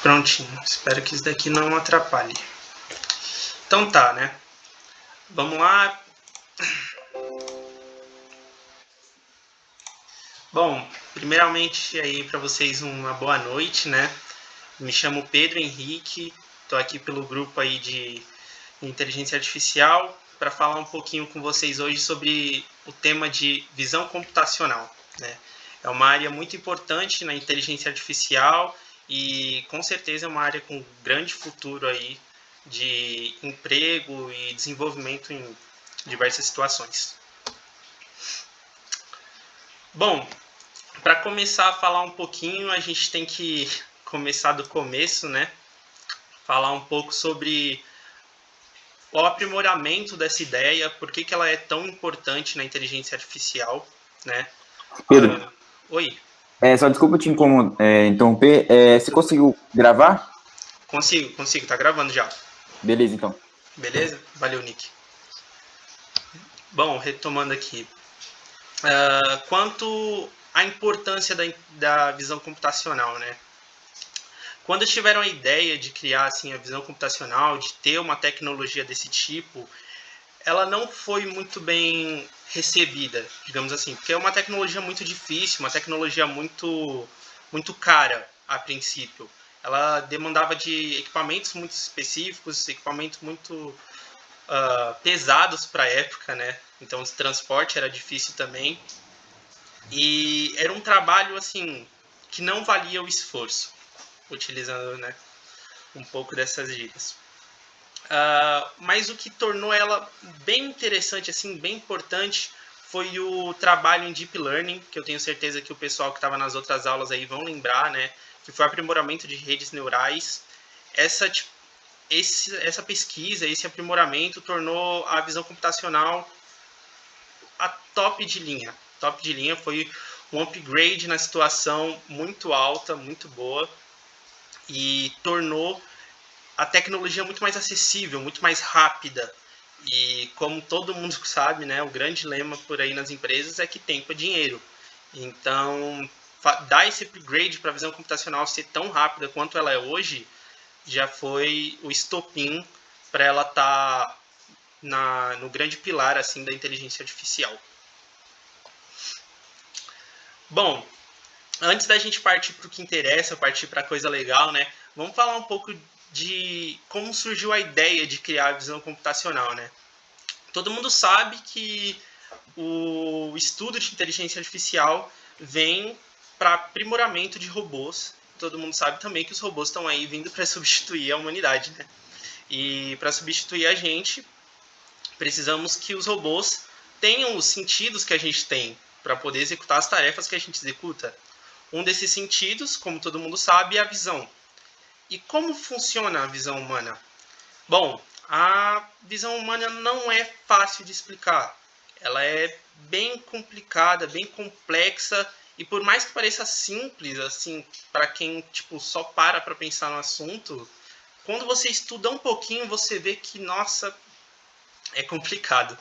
Prontinho, espero que isso daqui não atrapalhe. Então tá, né? Vamos lá. Bom, primeiramente aí para vocês uma boa noite, né? Me chamo Pedro Henrique, estou aqui pelo grupo aí de inteligência artificial para falar um pouquinho com vocês hoje sobre o tema de visão computacional, né? É uma área muito importante na inteligência artificial e com certeza é uma área com grande futuro aí de emprego e desenvolvimento em diversas situações. Bom, para começar a falar um pouquinho, a gente tem que começar do começo, né? Falar um pouco sobre o aprimoramento dessa ideia, por que ela é tão importante na inteligência artificial, né? Pedro, Oi, só desculpa te interromper. Você conseguiu gravar? consigo, tá gravando já. Beleza, então. Beleza? Valeu, Nick. Bom, retomando aqui. Quanto à importância da visão computacional, né? Quando tiveram a ideia de criar assim, a visão computacional, de ter uma tecnologia desse tipo, ela não foi muito bem recebida, digamos assim, porque é uma tecnologia muito difícil, uma tecnologia muito cara a princípio. Ela demandava de equipamentos muito específicos, equipamentos muito pesados para a época, né? Então o transporte era difícil também. E era um trabalho assim que não valia o esforço, utilizando, né, um pouco dessas gírias. Mas o que tornou ela bem interessante, assim, bem importante, foi o trabalho em Deep Learning, que eu tenho certeza que o pessoal que estava nas outras aulas aí vão lembrar, né? Que foi o aprimoramento de redes neurais. Essa pesquisa, esse aprimoramento tornou a visão computacional a top de linha. Top de linha foi um upgrade na situação muito alta, muito boa, e tornou a tecnologia muito mais acessível, muito mais rápida. E como todo mundo sabe, né, o grande lema por aí nas empresas é que tempo é dinheiro. Então, dar esse upgrade para a visão computacional ser tão rápida quanto ela é hoje, já foi o estopim para ela estar no grande pilar assim da inteligência artificial. Bom, antes da gente partir para o que interessa, partir para a coisa legal, né? Vamos falar um pouco de como surgiu a ideia de criar a visão computacional, né? Todo mundo sabe que o estudo de inteligência artificial vem para aprimoramento de robôs. Todo mundo sabe também que os robôs estão aí vindo para substituir a humanidade, né? E para substituir a gente, precisamos que os robôs tenham os sentidos que a gente tem para poder executar as tarefas que a gente executa. Um desses sentidos, como todo mundo sabe, é a visão. E como funciona a visão humana? Bom, a visão humana não é fácil de explicar. Ela é bem complicada, bem complexa, e por mais que pareça simples, assim, para quem tipo só para pensar no assunto, quando você estuda um pouquinho, você vê que, nossa, é complicado.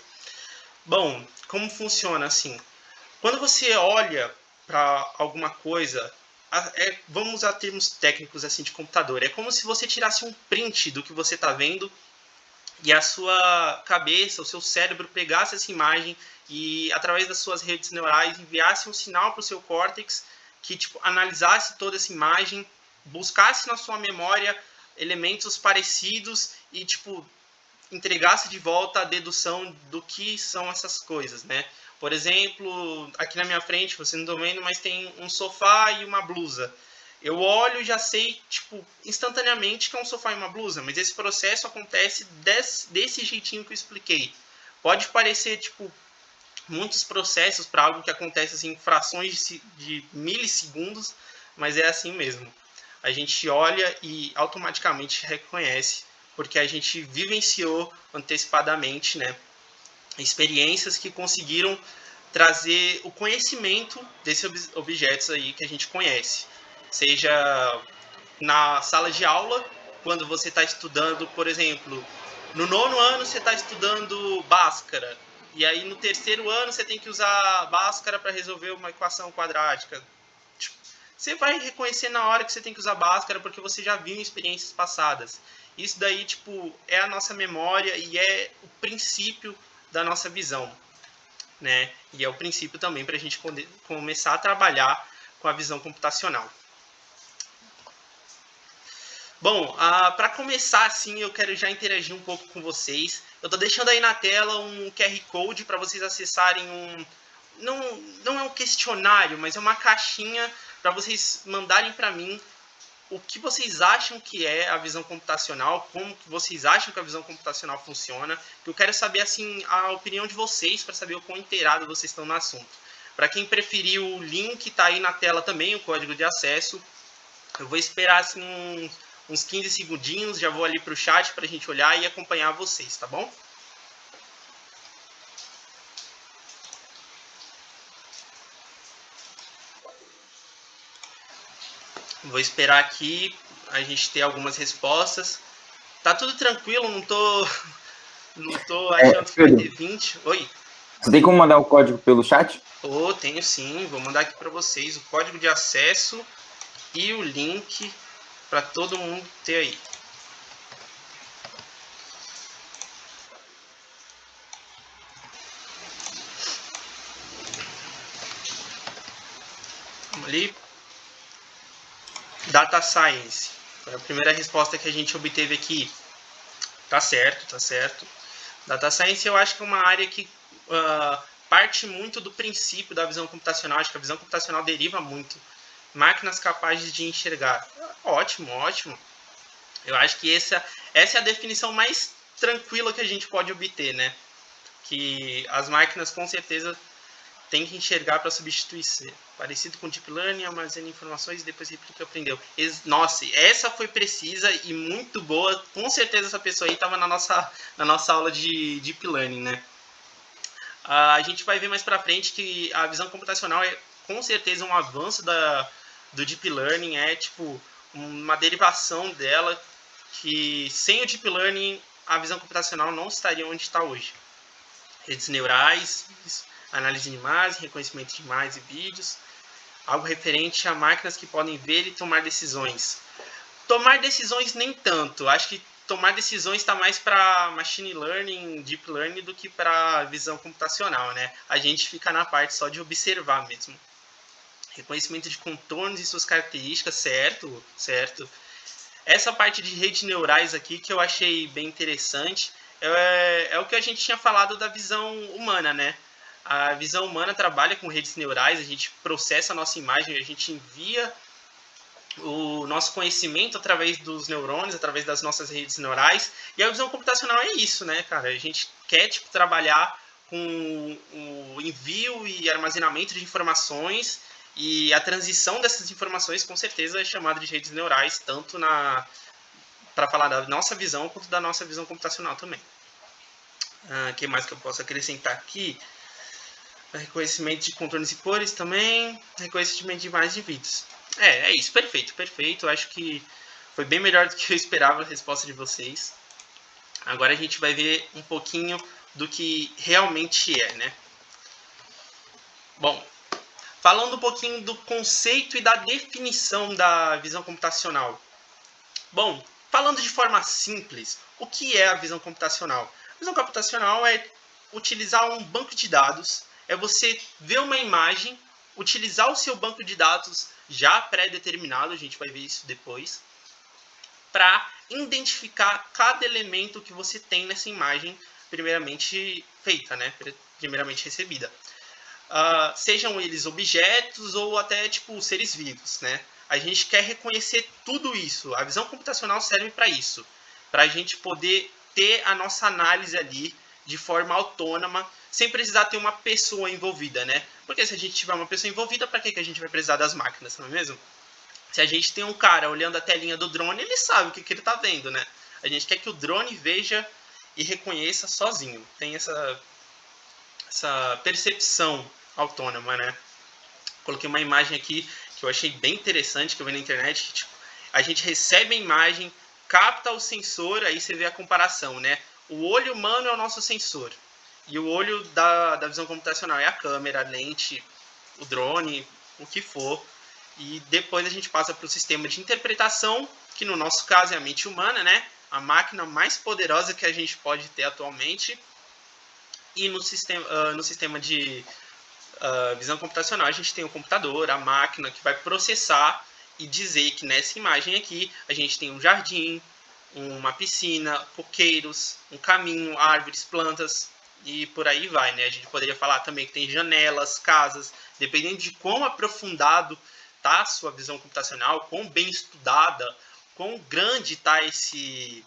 Bom, como funciona assim? Quando você olha para alguma coisa, vamos usar termos técnicos assim de computador, é como se você tirasse um print do que você está vendo e a sua cabeça, o seu cérebro pegasse essa imagem e através das suas redes neurais enviasse um sinal para o seu córtex que tipo analisasse toda essa imagem, buscasse na sua memória elementos parecidos e tipo entregasse de volta a dedução do que são essas coisas, né? Por exemplo, aqui na minha frente, você não está vendo, mas tem um sofá e uma blusa. Eu olho e já sei, tipo, instantaneamente que é um sofá e uma blusa, mas esse processo acontece desse jeitinho que eu expliquei. Pode parecer, tipo, muitos processos para algo que acontece assim, em frações de milissegundos, mas é assim mesmo. A gente olha e automaticamente reconhece, porque a gente vivenciou antecipadamente, né, experiências que conseguiram trazer o conhecimento desses objetos aí que a gente conhece. Seja na sala de aula, quando você está estudando, por exemplo, no nono ano você está estudando Bhaskara, e aí no terceiro ano você tem que usar Bhaskara para resolver uma equação quadrática. você vai reconhecer na hora que você tem que usar máscara, porque você já viu em experiências passadas. Isso daí, tipo, é a nossa memória e é o princípio da nossa visão, né? E é o princípio também para a gente poder começar a trabalhar com a visão computacional. Bom, para começar, assim, eu quero já interagir um pouco com vocês. Eu estou deixando aí na tela um QR Code para vocês acessarem não é um questionário, mas é uma caixinha para vocês mandarem para mim o que vocês acham que é a visão computacional, como que vocês acham que a visão computacional funciona. Eu quero saber, assim, a opinião de vocês para saber o quão inteirados vocês estão no assunto. Para quem preferir, o link está aí na tela também, o código de acesso. Eu vou esperar, assim, uns 15 segundinhos, já vou ali para o chat para a gente olhar e acompanhar vocês, tá bom? Vou esperar aqui a gente ter algumas respostas. Tá tudo tranquilo, não tô achando que vai Pedro, ter 20. Oi. você tem como mandar o código pelo chat? Tenho sim, vou mandar aqui para vocês o código de acesso e o link para todo mundo ter aí. Vamos ali. Data Science. Foi a primeira resposta que a gente obteve aqui. Tá certo, tá certo. Data Science eu acho que é uma área que parte muito do princípio da visão computacional. Acho que a visão computacional deriva muito. Máquinas capazes de enxergar. Ótimo, ótimo. Eu acho que essa é a definição mais tranquila que a gente pode obter, né? Que as máquinas com certeza têm que enxergar para substituir. Parecido com Deep Learning, armazena informações e depois replica e aprendeu. Nossa, essa foi precisa e muito boa. Com certeza essa pessoa aí estava na nossa aula de Deep Learning, né? A gente vai ver mais para frente que a visão computacional é com certeza um avanço do Deep Learning, é tipo uma derivação dela que sem o Deep Learning a visão computacional não estaria onde está hoje. Redes neurais, análise de imagem, reconhecimento de imagens e vídeos, algo referente a máquinas que podem ver e tomar decisões. Tomar decisões nem tanto, acho que tomar decisões está mais para machine learning, deep learning do que para visão computacional, né? A gente fica na parte só de observar mesmo. Reconhecimento de contornos e suas características, certo, certo. Essa parte de redes neurais aqui que eu achei bem interessante é o que a gente tinha falado da visão humana, né? A visão humana trabalha com redes neurais, a gente processa a nossa imagem, a gente envia o nosso conhecimento através dos neurônios, através das nossas redes neurais. E a visão computacional é isso, né, cara? A gente quer trabalhar com o envio e armazenamento de informações e a transição dessas informações, com certeza, é chamada de redes neurais, tanto para falar da nossa visão quanto da nossa visão computacional também. O que mais que eu posso acrescentar aqui? Reconhecimento de contornos e cores também, reconhecimento de imagens e vídeos. É isso, perfeito, perfeito. Acho que foi bem melhor do que eu esperava a resposta de vocês. Agora a gente vai ver um pouquinho do que realmente é, né? Bom, falando um pouquinho do conceito e da definição da visão computacional. Bom, falando de forma simples, o que é a visão computacional? A visão computacional é utilizar um banco de dados, é você ver uma imagem, utilizar o seu banco de dados já pré-determinado, a gente vai ver isso depois, para identificar cada elemento que você tem nessa imagem primeiramente feita, né? Primeiramente recebida. Sejam eles objetos ou até tipo seres vivos, né? A gente quer reconhecer tudo isso. A visão computacional serve para isso, para a gente poder ter a nossa análise ali de forma autônoma, sem precisar ter uma pessoa envolvida, né? Porque se a gente tiver uma pessoa envolvida, para que a gente vai precisar das máquinas, não é mesmo? Se a gente tem um cara olhando a telinha do drone, ele sabe o que ele está vendo, né? A gente quer que o drone veja e reconheça sozinho. Tem essa percepção autônoma, né? Coloquei uma imagem aqui que eu achei bem interessante, que eu vi na internet, que tipo, a gente recebe a imagem, capta o sensor, aí você vê a comparação, né? O olho humano é o nosso sensor. E o olho da visão computacional é a câmera, a lente, o drone, o que for. E depois a gente passa para o sistema de interpretação, que no nosso caso é a mente humana, né? A máquina mais poderosa que a gente pode ter atualmente. E no sistema de visão computacional, a gente tem o computador, a máquina que vai processar e dizer que nessa imagem aqui a gente tem um jardim, uma piscina, coqueiros, um caminho, árvores, plantas e por aí vai, né? A gente poderia falar também que tem janelas, casas, dependendo de quão aprofundado tá a sua visão computacional, quão bem estudada, quão grande tá esse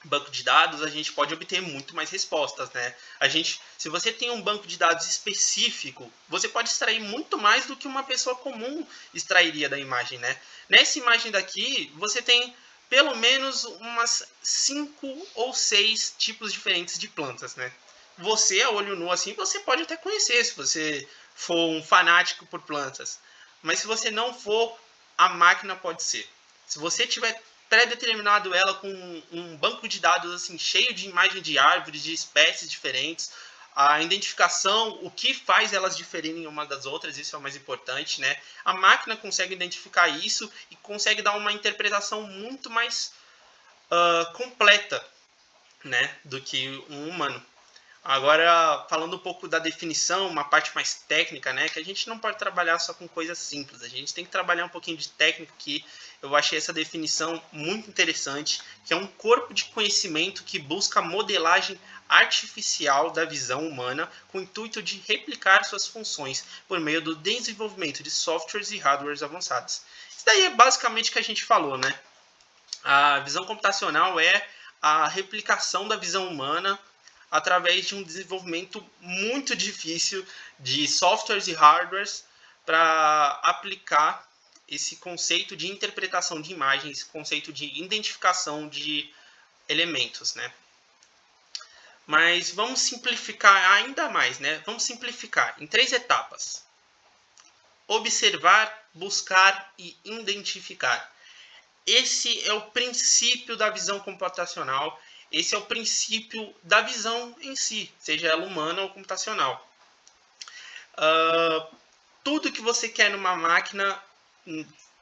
banco de dados, a gente pode obter muito mais respostas, né? Se você tem um banco de dados específico, você pode extrair muito mais do que uma pessoa comum extrairia da imagem, né? Nessa imagem daqui, você tem pelo menos umas 5 ou 6 tipos diferentes de plantas, né? Você, a olho nu assim, você pode até conhecer se você for um fanático por plantas. Mas se você não for, a máquina pode ser. Se você tiver pré-determinado ela com um banco de dados assim cheio de imagens de árvores, de espécies diferentes, a identificação, o que faz elas diferirem uma das outras, isso é o mais importante, né? A máquina consegue identificar isso e consegue dar uma interpretação muito mais completa, né, do que um humano. Agora, falando um pouco da definição, uma parte mais técnica, né? Que a gente não pode trabalhar só com coisas simples. A gente tem que trabalhar um pouquinho de técnica aqui. Eu achei essa definição muito interessante, que é um corpo de conhecimento que busca a modelagem artificial da visão humana com o intuito de replicar suas funções por meio do desenvolvimento de softwares e hardwares avançados. Isso daí é basicamente o que a gente falou, né? A visão computacional é a replicação da visão humana através de um desenvolvimento muito difícil de softwares e hardwares para aplicar esse conceito de interpretação de imagens, esse conceito de identificação de elementos, né? Mas vamos simplificar ainda mais, né? Vamos simplificar em 3 etapas: observar, buscar e identificar. Esse é o princípio da visão computacional. Esse é o princípio da visão em si, seja ela humana ou computacional. Tudo que você quer numa máquina,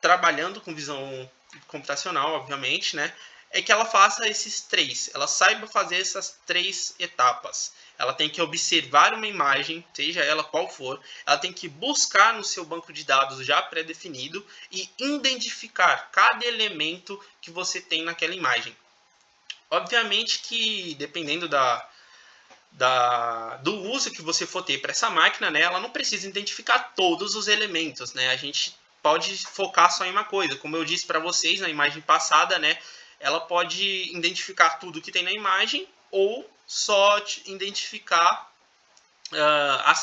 trabalhando com visão computacional, obviamente, né, é que ela faça esses 3. Ela saiba fazer essas 3 etapas. Ela tem que observar uma imagem, seja ela qual for. Ela tem que buscar no seu banco de dados já pré-definido e identificar cada elemento que você tem naquela imagem. Obviamente que, dependendo do uso que você for ter para essa máquina, né, ela não precisa identificar todos os elementos, né? A gente pode focar só em uma coisa. Como eu disse para vocês na imagem passada, né, ela pode identificar tudo que tem na imagem ou só identificar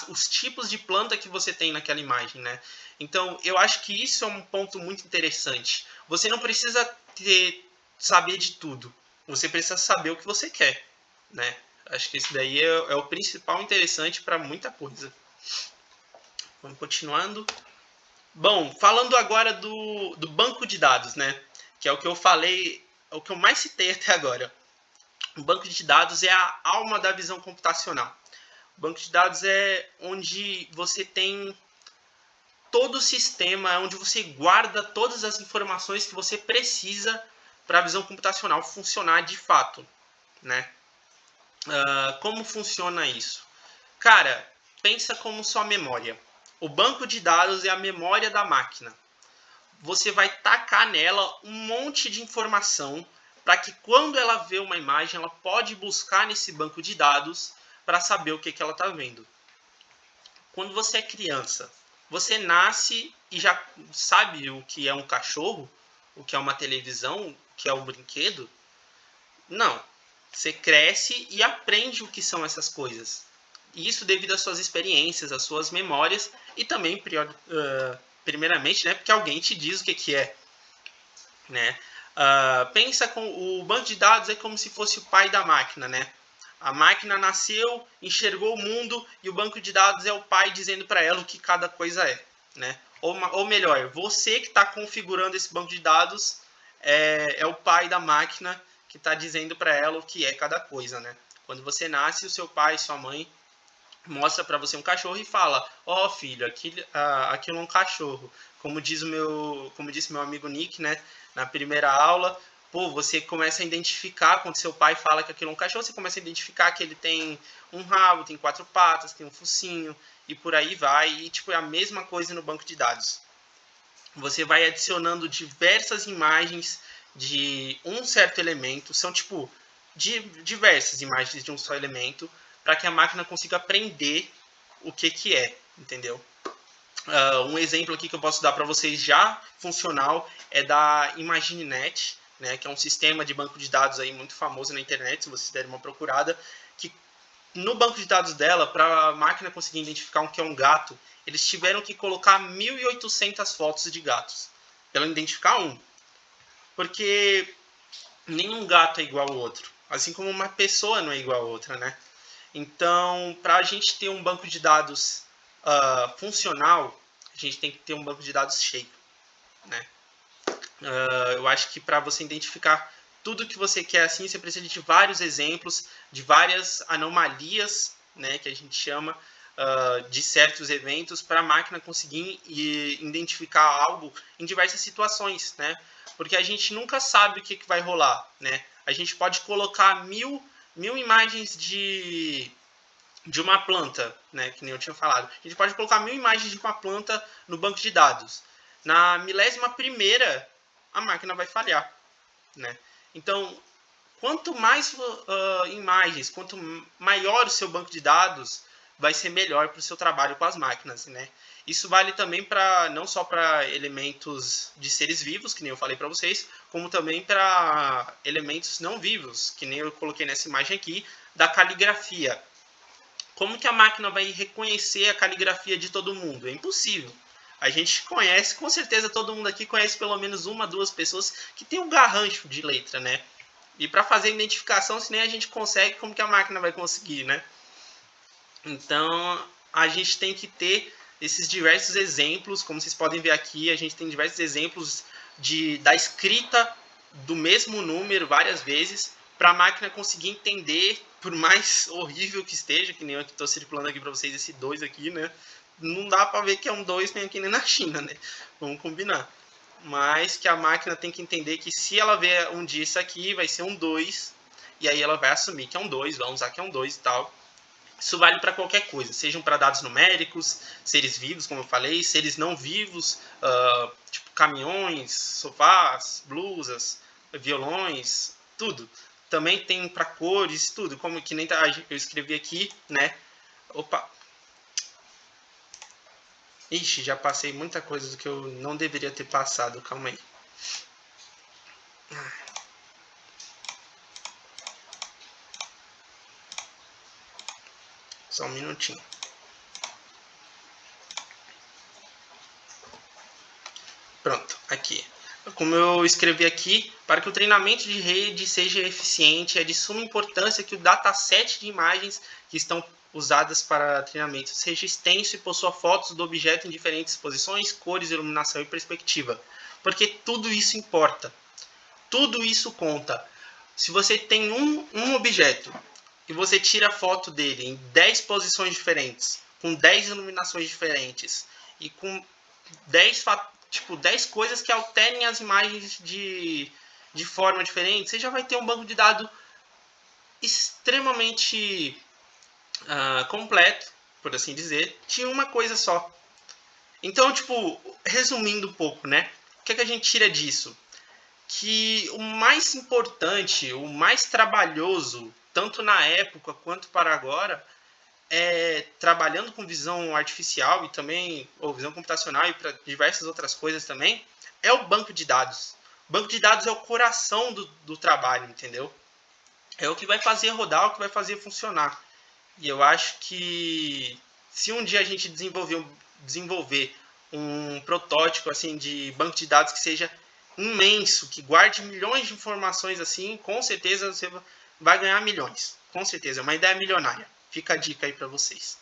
os tipos de planta que você tem naquela imagem, né? Então, eu acho que isso é um ponto muito interessante. Você não precisa saber de tudo. Você precisa saber o que você quer, né? Acho que isso daí é o principal interessante para muita coisa. Vamos continuando. Bom, falando agora do banco de dados, né? Que é o que eu falei, é o que eu mais citei até agora. O banco de dados é a alma da visão computacional. O banco de dados é onde você tem todo o sistema, é onde você guarda todas as informações que você precisa para a visão computacional funcionar de fato, né? Como funciona isso? Cara, pensa como sua memória. O banco de dados é a memória da máquina. Você vai tacar nela um monte de informação para que quando ela vê uma imagem, ela pode buscar nesse banco de dados para saber o que ela está vendo. Quando você é criança, você nasce e já sabe o que é um cachorro, o que é uma televisão, o que é um brinquedo? Não. Você cresce e aprende o que são essas coisas. E isso devido às suas experiências, às suas memórias e também, primeiramente, né, porque alguém te diz o que é. Né? Pensa com o banco de dados é como se fosse o pai da máquina, né? A máquina nasceu, enxergou o mundo e o banco de dados é o pai dizendo para ela o que cada coisa é, né? Ou melhor, você que está configurando esse banco de dados é o pai da máquina que está dizendo para ela o que é cada coisa, né? Quando você nasce, o seu pai e sua mãe mostra para você um cachorro e fala: ó, filho, aquilo é um cachorro. Como disse meu amigo Nick, né, na primeira aula, pô, você começa a identificar, quando seu pai fala que aquilo é um cachorro, você começa a identificar que ele tem um rabo, tem 4 patas, tem um focinho, e por aí vai. E, tipo, é a mesma coisa no banco de dados. Você vai adicionando diversas imagens de um certo elemento, são, tipo, diversas imagens de um só elemento, para que a máquina consiga aprender o que é, entendeu? Um exemplo aqui que eu posso dar para vocês já funcional é da ImagineNet, né, que é um sistema de banco de dados aí muito famoso na internet, se vocês derem uma procurada, que no banco de dados dela, para a máquina conseguir identificar o que é um gato, eles tiveram que colocar 1.800 fotos de gatos para ela identificar um. Porque nenhum gato é igual ao outro, assim como uma pessoa não é igual a outra, né? Então, para a gente ter um banco de dados funcional, a gente tem que ter um banco de dados cheio, né? Eu acho que para você identificar tudo que você quer assim, você precisa de vários exemplos, de várias anomalias, né, que a gente chama, de certos eventos, para a máquina conseguir identificar algo em diversas situações, né? Porque a gente nunca sabe o que vai rolar, né? A gente pode colocar mil imagens de uma planta, né, que nem eu tinha falado. A gente pode colocar 1.000 imagens de uma planta no banco de dados. Na 1000ª, a máquina vai falhar, né? Então, quanto mais imagens, quanto maior o seu banco de dados, vai ser melhor para o seu trabalho com as máquinas, né? Isso vale também para não só para elementos de seres vivos, que nem eu falei para vocês, como também para elementos não vivos, que nem eu coloquei nessa imagem aqui, da caligrafia. Como que a máquina vai reconhecer a caligrafia de todo mundo? É impossível. A gente conhece, com certeza todo mundo aqui conhece pelo menos uma, duas pessoas que tem um garrancho de letra, né? E para fazer a identificação, se nem a gente consegue, como que a máquina vai conseguir, né? Então, a gente tem que ter esses diversos exemplos, como vocês podem ver aqui, a gente tem diversos exemplos da escrita do mesmo número várias vezes, para a máquina conseguir entender, por mais horrível que esteja, que nem eu que estou circulando aqui para vocês, esse 2 aqui, né? Não dá para ver que é um 2 nem aqui nem na China, né? Vamos combinar. Mas que a máquina tem que entender que se ela ver um dia isso aqui, vai ser um 2, e aí ela vai assumir que é um 2, vai usar que é um 2 e tal. Isso vale para qualquer coisa, sejam para dados numéricos, seres vivos, como eu falei, seres não vivos, tipo caminhões, sofás, blusas, violões, tudo. Também tem para cores, tudo, como que nem eu escrevi aqui, né? Opa! Ixi, já passei muita coisa do que eu não deveria ter passado, calma aí. Só um minutinho. Pronto, aqui. Como eu escrevi aqui, para que o treinamento de rede seja eficiente, é de suma importância que o dataset de imagens que estão usadas para treinamento seja extenso e possua fotos do objeto em diferentes posições, cores, iluminação e perspectiva. Porque tudo isso importa. Tudo isso conta. Se você tem um objeto e você tira a foto dele em 10 posições diferentes, com 10 iluminações diferentes e com 10 coisas que alterem as imagens de forma diferente, você já vai ter um banco de dados extremamente completo, por assim dizer, de uma coisa só. Então, tipo, resumindo um pouco, né? O que é que a gente tira disso? Que o mais importante, o mais trabalhoso, tanto na época quanto para agora, trabalhando com visão artificial e também, ou visão computacional e para diversas outras coisas também, é o banco de dados. O banco de dados é o coração do trabalho, entendeu? É o que vai fazer rodar, o que vai fazer funcionar. E eu acho que se um dia a gente desenvolver um protótipo assim de banco de dados que seja imenso, que guarde milhões de informações assim, com certeza você vai ganhar milhões. Com certeza, é uma ideia milionária. Fica a dica aí para vocês.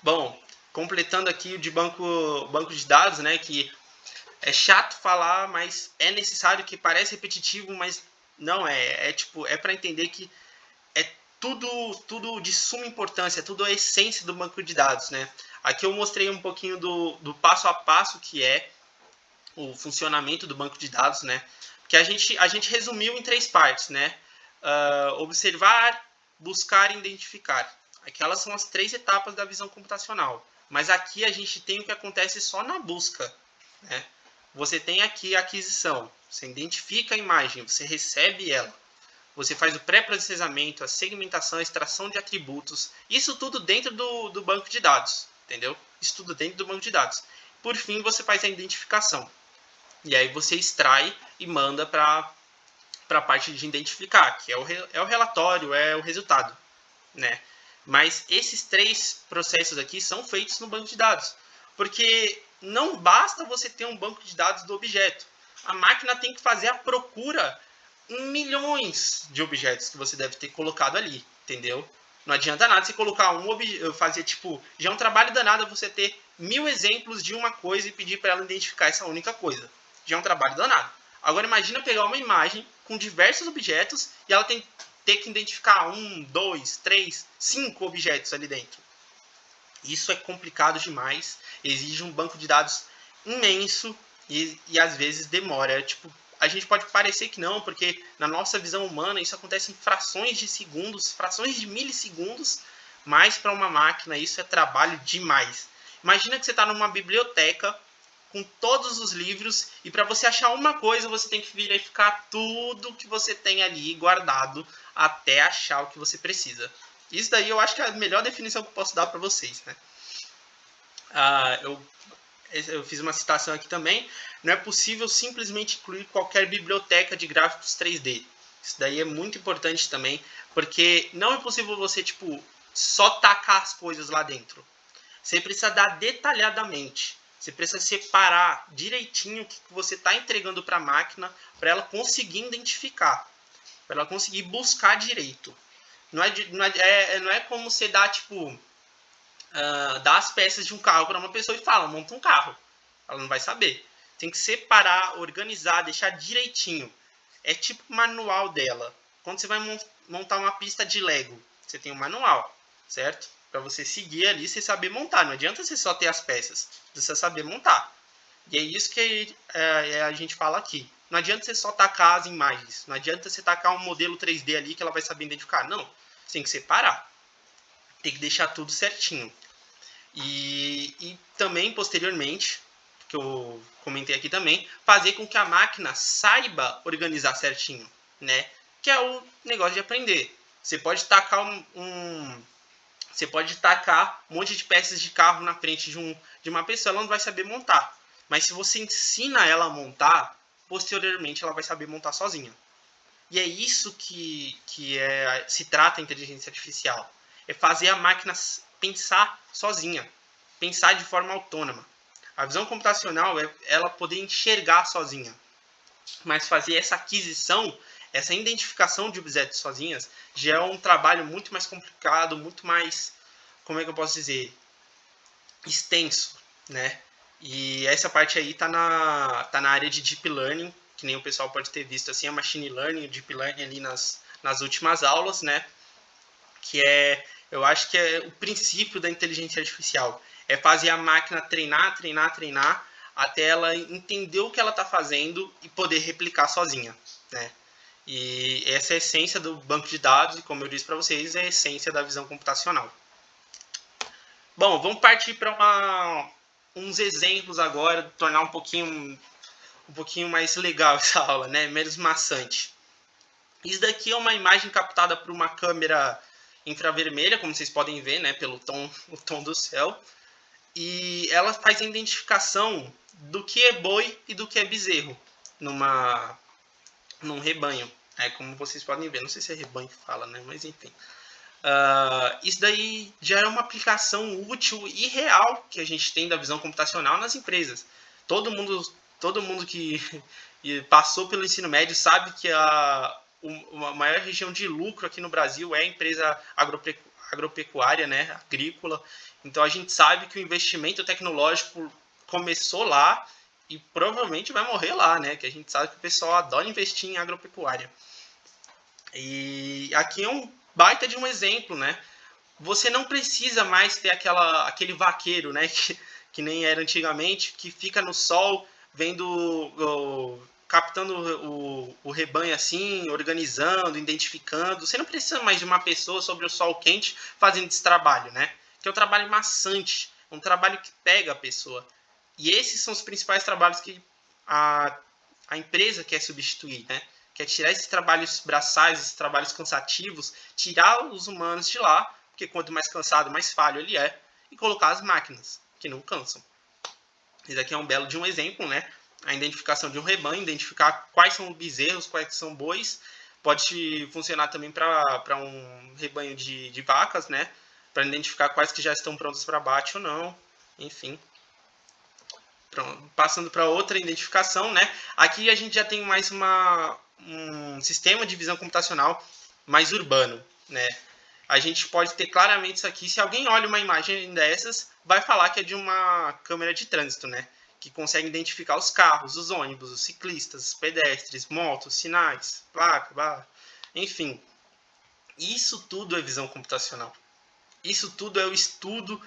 Bom, completando aqui o de banco de dados, né, que é chato falar, mas é necessário, que parece repetitivo, mas não é. É para entender que é tudo de suma importância, tudo a essência do banco de dados, né? Aqui eu mostrei um pouquinho do passo a passo que é o funcionamento do banco de dados, né? Que a gente resumiu em 3 partes, né? Observar, buscar e identificar. Aquelas são as 3 etapas da visão computacional. Mas aqui a gente tem o que acontece só na busca, né? Você tem aqui a aquisição, você identifica a imagem, você recebe ela. Você faz o pré-processamento, a segmentação, a extração de atributos. Isso tudo dentro do banco de dados, entendeu? Isso tudo dentro do banco de dados. Por fim, você faz a identificação. E aí você extrai e manda para a parte de identificar, que é o relatório, é o resultado, né? Mas esses 3 processos aqui são feitos no banco de dados. Porque não basta você ter um banco de dados do objeto. A máquina tem que fazer a procura em milhões de objetos que você deve ter colocado ali, entendeu? Não adianta nada você colocar um objeto, fazer tipo, já é um trabalho danado você ter 1000 exemplos de uma coisa e pedir para ela identificar essa única coisa. Já é um trabalho danado. Agora imagina pegar uma imagem com diversos objetos e ela ter que identificar 1, 2, 3, 5 objetos ali dentro. Isso é complicado demais, exige um banco de dados imenso e às vezes demora. Tipo, a gente pode parecer que não, porque na nossa visão humana isso acontece em frações de segundos, frações de milissegundos, mas para uma máquina isso é trabalho demais. Imagina que você está numa biblioteca com todos os livros e para você achar uma coisa você tem que verificar tudo que você tem ali guardado até achar o que você precisa. Isso daí eu acho que é a melhor definição que eu posso dar para vocês, né? Eu fiz uma citação aqui também. Não é possível simplesmente incluir qualquer biblioteca de gráficos 3D. Isso daí é muito importante também, porque não é possível você tipo só tacar as coisas lá dentro. Você precisa dar detalhadamente. Você precisa separar direitinho o que você está entregando para a máquina para ela conseguir identificar, para ela conseguir buscar direito. Não é como você dá tipo dar as peças de um carro para uma pessoa e fala, monta um carro. Ela não vai saber. Tem que separar, organizar, deixar direitinho. É tipo o manual dela. Quando você vai montar uma pista de Lego, você tem um manual, certo? Para você seguir ali, você saber montar. Não adianta você só ter as peças, você saber montar. E é isso que a gente fala aqui. Não adianta você só tacar as imagens. Não adianta você tacar um modelo 3D ali que ela vai saber identificar. Não. Você tem que separar. Tem que deixar tudo certinho. E também, posteriormente, que eu comentei aqui também, fazer com que a máquina saiba organizar certinho, né? Que é o negócio de aprender. Você pode tacar você pode tacar um monte de peças de carro na frente de uma pessoa, ela não vai saber montar. Mas se você ensina ela a montar, posteriormente ela vai saber montar sozinha. E é isso que se trata a inteligência artificial. É fazer a máquina pensar sozinha, pensar de forma autônoma. A visão computacional é ela poder enxergar sozinha, mas fazer essa aquisição, essa identificação de objetos sozinhas, já é um trabalho muito mais complicado, muito mais, como é que eu posso dizer, extenso, né? E essa parte aí tá na área de Deep Learning, que nem o pessoal pode ter visto assim, a Machine Learning, o Deep Learning ali nas últimas aulas, né? Que eu acho que é o princípio da inteligência artificial. É fazer a máquina treinar, até ela entender o que ela está fazendo e poder replicar sozinha, né? E essa é a essência do banco de dados, e como eu disse para vocês, é a essência da visão computacional. Bom, vamos partir para uns exemplos agora, tornar um pouquinho mais legal essa aula, né? Menos maçante. Isso daqui é uma imagem captada por uma câmera infravermelha, como vocês podem ver, né, pelo o tom do céu. E ela faz a identificação do que é boi e do que é bezerro num rebanho. Como vocês podem ver, não sei se é rebanho que fala, né, mas enfim. Isso daí já é uma aplicação útil e real que a gente tem da visão computacional nas empresas. Todo mundo que passou pelo ensino médio sabe que a maior região de lucro aqui no Brasil é a empresa agropecuária, né, agrícola. Então a gente sabe que o investimento tecnológico começou lá e provavelmente vai morrer lá, né? Que a gente sabe que o pessoal adora investir em agropecuária. E aqui é baita de um exemplo, né? Você não precisa mais ter aquele vaqueiro, né? Que nem era antigamente, que fica no sol vendo, captando o rebanho assim, organizando, identificando. Você não precisa mais de uma pessoa sobre o sol quente fazendo esse trabalho, né? Que é um trabalho maçante, um trabalho que pega a pessoa. E esses são os principais trabalhos que a empresa quer substituir, né? Quer tirar esses trabalhos braçais, esses trabalhos cansativos, tirar os humanos de lá, porque quanto mais cansado, mais falho ele é, e colocar as máquinas, que não cansam. Esse aqui é um belo de um exemplo, né? A identificação de um rebanho, identificar quais são bezerros, quais são bois. Pode funcionar também para um rebanho de vacas, né? Para identificar quais que já estão prontos para abate ou não. Enfim. Pronto. Passando para outra identificação, né? Aqui a gente já tem mais um sistema de visão computacional mais urbano, né? A gente pode ter claramente isso aqui. Se alguém olha uma imagem dessas, vai falar que é de uma câmera de trânsito, né? Que consegue identificar os carros, os ônibus, os ciclistas, os pedestres, motos, sinais, placa, enfim. Isso tudo é visão computacional. Isso tudo é o estudo,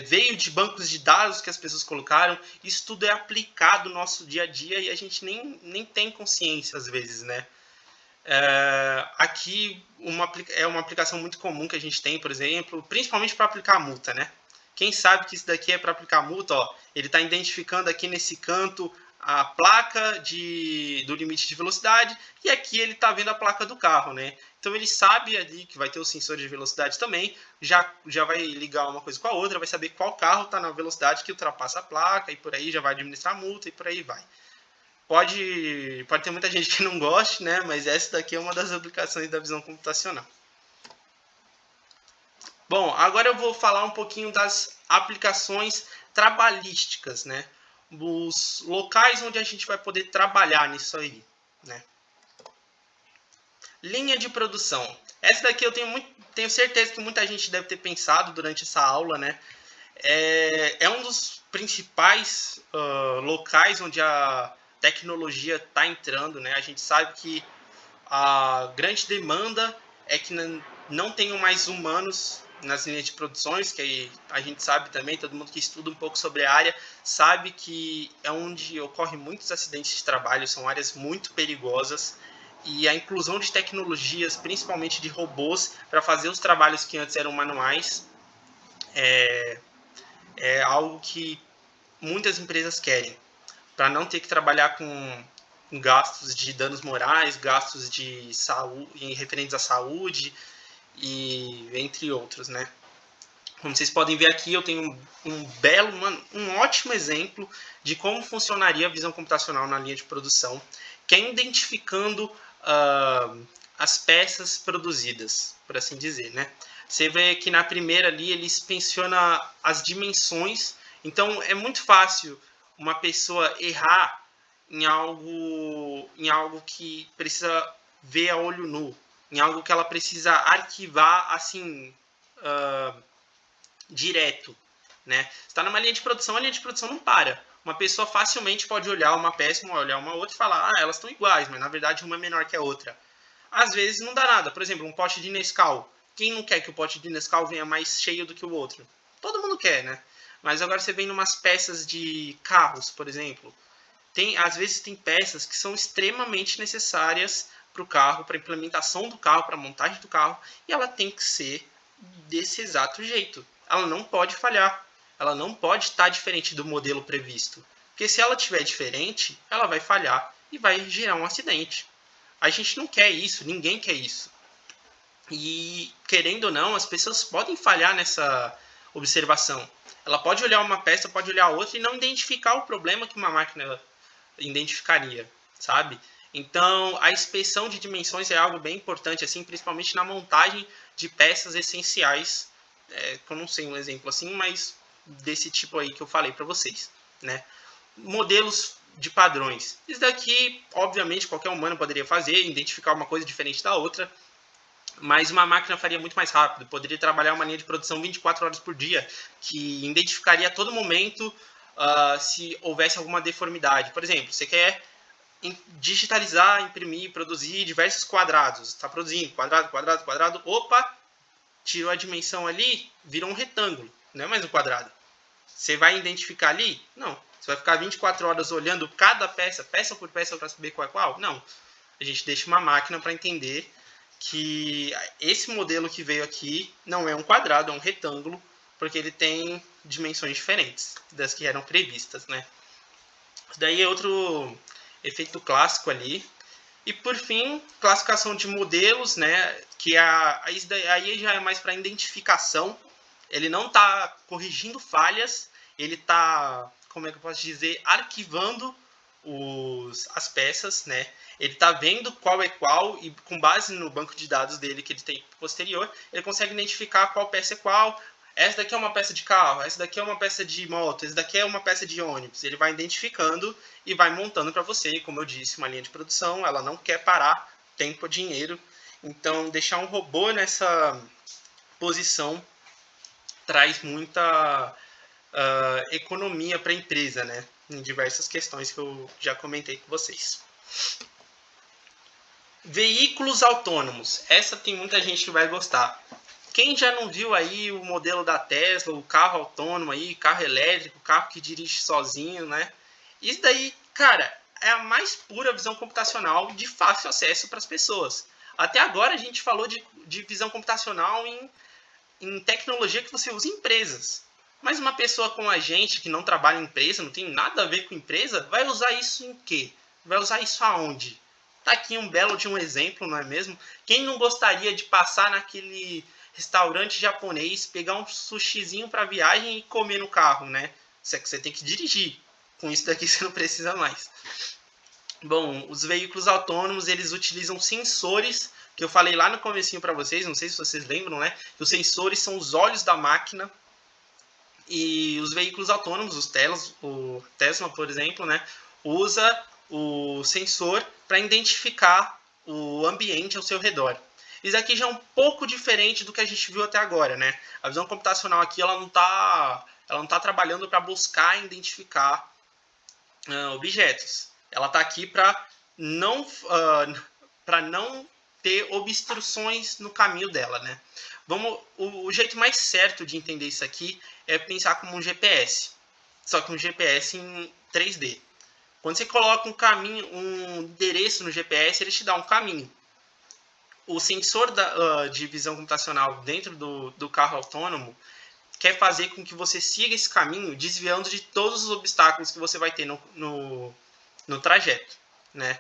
veio de bancos de dados que as pessoas colocaram. Isso tudo é aplicado no nosso dia a dia e a gente nem tem consciência às vezes, né? Aqui é uma aplicação muito comum que a gente tem, por exemplo, principalmente para aplicar multa, né? Quem sabe que isso daqui é para aplicar multa, ó, ele está identificando aqui nesse canto a placa do limite de velocidade e aqui ele está vendo a placa do carro, né? Então ele sabe ali que vai ter o sensor de velocidade também, já vai ligar uma coisa com a outra, vai saber qual carro está na velocidade que ultrapassa a placa e por aí já vai administrar a multa e por aí vai. Pode ter muita gente que não goste, né? Mas essa daqui é uma das aplicações da visão computacional. Bom, agora eu vou falar um pouquinho das aplicações trabalhísticas, né? Os locais onde a gente vai poder trabalhar nisso aí, né? Linha de produção. Essa daqui eu tenho certeza que muita gente deve ter pensado durante essa aula, né? É um dos principais locais onde a tecnologia está entrando, né? A gente sabe que a grande demanda é que não tenham mais humanos nas linhas de produções, que a gente sabe também, todo mundo que estuda um pouco sobre a área sabe que é onde ocorrem muitos acidentes de trabalho, são áreas muito perigosas, e a inclusão de tecnologias, principalmente de robôs, para fazer os trabalhos que antes eram manuais, é algo que muitas empresas querem, para não ter que trabalhar com gastos de danos morais, gastos de saúde, referentes à saúde, e entre outros, né? Como vocês podem ver aqui, eu tenho um ótimo exemplo de como funcionaria a visão computacional na linha de produção, que é identificando as peças produzidas, por assim dizer, né? Você vê que na primeira ali ele inspeciona as dimensões, então é muito fácil uma pessoa errar em algo que precisa ver a olho nu, em algo que ela precisa arquivar assim direto, né? Está numa linha de produção, a linha de produção não para. Uma pessoa facilmente pode olhar uma peça, olhar uma outra e falar, elas estão iguais, mas na verdade uma é menor que a outra. Às vezes não dá nada. Por exemplo, um pote de Nescau. Quem não quer que o pote de Nescau venha mais cheio do que o outro? Todo mundo quer, né? Mas agora você vem em umas peças de carros, por exemplo. Às vezes tem peças que são extremamente necessárias para o carro, para a implementação do carro, para a montagem do carro, e ela tem que ser desse exato jeito. Ela não pode falhar, ela não pode estar diferente do modelo previsto, porque se ela estiver diferente, ela vai falhar e vai gerar um acidente. A gente não quer isso, ninguém quer isso. E, querendo ou não, as pessoas podem falhar nessa observação. Ela pode olhar uma peça, pode olhar outra e não identificar o problema que uma máquina identificaria, sabe? Então, a inspeção de dimensões é algo bem importante, assim, principalmente na montagem de peças essenciais. Eu não sei um exemplo assim, mas desse tipo aí que eu falei para vocês, né? Modelos de padrões. Isso daqui, obviamente, qualquer humano poderia fazer, identificar uma coisa diferente da outra, mas uma máquina faria muito mais rápido. Poderia trabalhar uma linha de produção 24 horas por dia, que identificaria a todo momento se houvesse alguma deformidade. Por exemplo, você quer digitalizar, imprimir, produzir diversos quadrados. Está produzindo quadrado, quadrado, quadrado. Opa, tirou a dimensão ali, virou um retângulo. Não é mais um quadrado. Você vai identificar ali? Não. Você vai ficar 24 horas olhando cada peça, peça por peça, para saber qual é qual? Não. A gente deixa uma máquina para entender que esse modelo que veio aqui não é um quadrado, é um retângulo, porque ele tem dimensões diferentes das que eram previstas, né? Isso daí é outro efeito clássico ali. E por fim, classificação de modelos, né? Que aí já é mais para identificação. Ele não está corrigindo falhas, ele está, como é que eu posso dizer, arquivando as peças, né? Ele está vendo qual é qual e com base no banco de dados dele que ele tem posterior, ele consegue identificar qual peça é qual. Essa daqui é uma peça de carro, essa daqui é uma peça de moto, essa daqui é uma peça de ônibus. Ele vai identificando e vai montando para você. E como eu disse, uma linha de produção, ela não quer parar, tempo, dinheiro. Então, deixar um robô nessa posição traz muita economia para a empresa, né? Em diversas questões que eu já comentei com vocês. Veículos autônomos. Essa tem muita gente que vai gostar. Quem já não viu aí o modelo da Tesla, o carro autônomo aí, carro elétrico, carro que dirige sozinho, né? Isso daí, cara, é a mais pura visão computacional de fácil acesso para as pessoas. Até agora a gente falou de visão computacional em tecnologia que você usa em empresas. Mas uma pessoa como a gente, que não trabalha em empresa, não tem nada a ver com empresa, vai usar isso em quê? Vai usar isso aonde? Tá aqui um belo de um exemplo, não é mesmo? Quem não gostaria de passar naquele restaurante japonês, pegar um sushizinho para viagem e comer no carro, né? Isso é que você tem que dirigir. Com isso daqui você não precisa mais. Bom, os veículos autônomos, eles utilizam sensores, que eu falei lá no comecinho para vocês, não sei se vocês lembram, né? Os sensores são os olhos da máquina. E os veículos autônomos, o Tesla, por exemplo, né, usa o sensor para identificar o ambiente ao seu redor. Isso aqui já é um pouco diferente do que a gente viu até agora, né? A visão computacional aqui ela não tá trabalhando para buscar e identificar objetos. Ela está aqui para não ter obstruções no caminho dela, né? O jeito mais certo de entender isso aqui é pensar como um GPS, só que um GPS em 3D. Quando você coloca um endereço no GPS, ele te dá um caminho. O sensor de visão computacional dentro do carro autônomo quer fazer com que você siga esse caminho, desviando de todos os obstáculos que você vai ter no trajeto, né?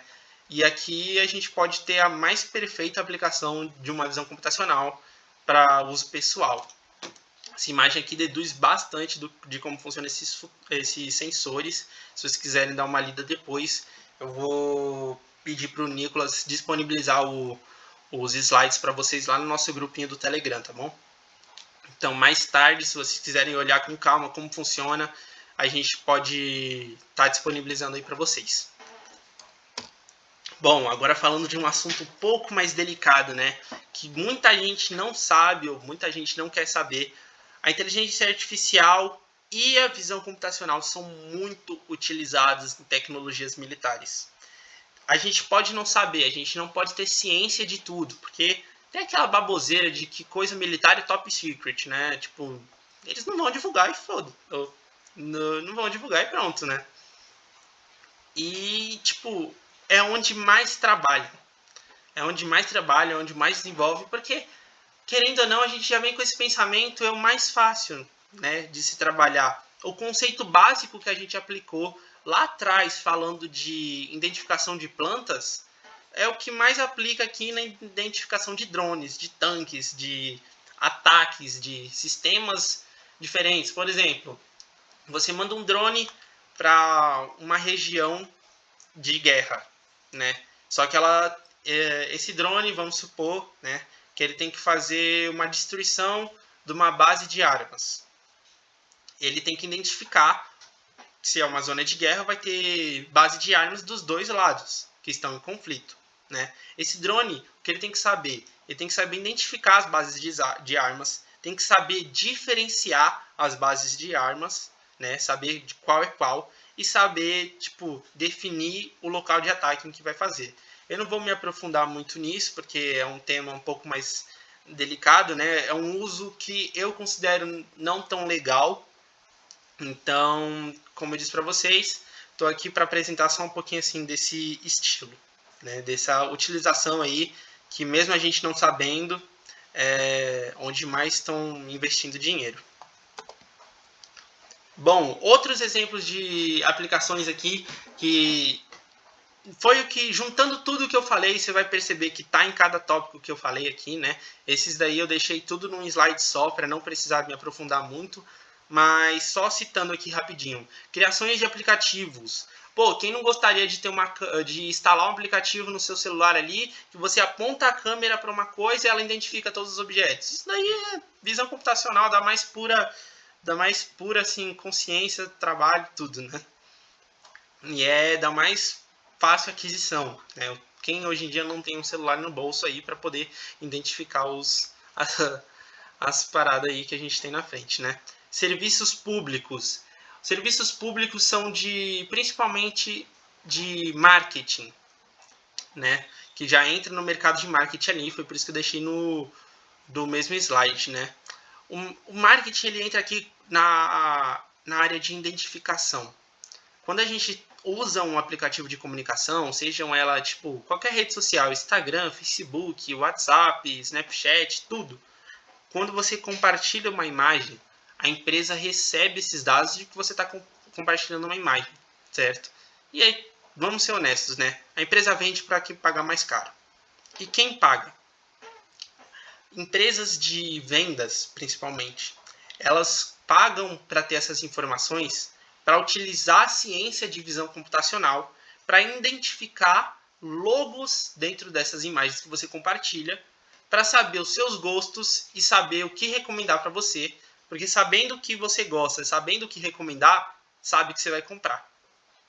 E aqui a gente pode ter a mais perfeita aplicação de uma visão computacional para uso pessoal. Essa imagem aqui deduz bastante de como funcionam esses sensores. Se vocês quiserem dar uma lida depois, eu vou pedir para o Nicolas disponibilizar os slides para vocês lá no nosso grupinho do Telegram, tá bom? Então, mais tarde, se vocês quiserem olhar com calma como funciona, a gente pode estar disponibilizando aí para vocês. Bom, agora falando de um assunto um pouco mais delicado, né? Que muita gente não sabe ou muita gente não quer saber. A inteligência artificial e a visão computacional são muito utilizadas em tecnologias militares. A gente pode não saber, a gente não pode ter ciência de tudo, porque tem aquela baboseira de que coisa militar é top secret, né? Tipo, eles não vão divulgar e foda. Não vão divulgar e pronto, né? E, tipo, é onde mais trabalha. É onde mais trabalha, é onde mais desenvolve, porque, querendo ou não, a gente já vem com esse pensamento, é o mais fácil, né, de se trabalhar. O conceito básico que a gente aplicou lá atrás, falando de identificação de plantas, é o que mais aplica aqui na identificação de drones, de tanques, de ataques, de sistemas diferentes. Por exemplo, você manda um drone para uma região de guerra, né? Só que esse drone, vamos supor, né, que ele tem que fazer uma destruição de uma base de armas. Ele tem que identificar, se é uma zona de guerra, vai ter base de armas dos dois lados que estão em conflito, né? Esse drone, o que ele tem que saber? Ele tem que saber identificar as bases de armas, tem que saber diferenciar as bases de armas, né? Saber de qual é qual. e saber, tipo, definir o local de ataque em que vai fazer. Eu não vou me aprofundar muito nisso, porque é um tema um pouco mais delicado, né? É um uso que eu considero não tão legal. Então, como eu disse para vocês, estou aqui para apresentar só um pouquinho assim desse estilo, né? Dessa utilização aí, que mesmo a gente não sabendo, é onde mais estão investindo dinheiro. Bom, outros exemplos de aplicações aqui que foi o que, juntando tudo que eu falei, você vai perceber que está em cada tópico que eu falei aqui, né? Esses daí eu deixei tudo num slide só, para não precisar me aprofundar muito, mas só citando aqui rapidinho. Criações de aplicativos. Pô, quem não gostaria de ter de instalar um aplicativo no seu celular ali, que você aponta a câmera para uma coisa e ela identifica todos os objetos? Isso daí é visão computacional da mais pura assim, consciência, trabalho, tudo, né? E é da mais fácil aquisição, né? Quem hoje em dia não tem um celular no bolso aí para poder identificar as paradas aí que a gente tem na frente, né? Serviços públicos. Serviços públicos são principalmente de marketing, né? Que já entra no mercado de marketing ali, foi por isso que eu deixei do mesmo slide, né? O marketing ele entra aqui na área de identificação. Quando a gente usa um aplicativo de comunicação, sejam ela tipo qualquer rede social, Instagram, Facebook, WhatsApp, Snapchat, tudo. Quando você compartilha uma imagem, a empresa recebe esses dados de que você está compartilhando uma imagem, certo? E aí, vamos ser honestos, né? A empresa vende para que pagar mais caro. E quem paga? Empresas de vendas, principalmente, elas pagam para ter essas informações para utilizar a ciência de visão computacional para identificar logos dentro dessas imagens que você compartilha, para saber os seus gostos e saber o que recomendar para você, porque sabendo o que você gosta, sabendo o que recomendar, sabe que você vai comprar,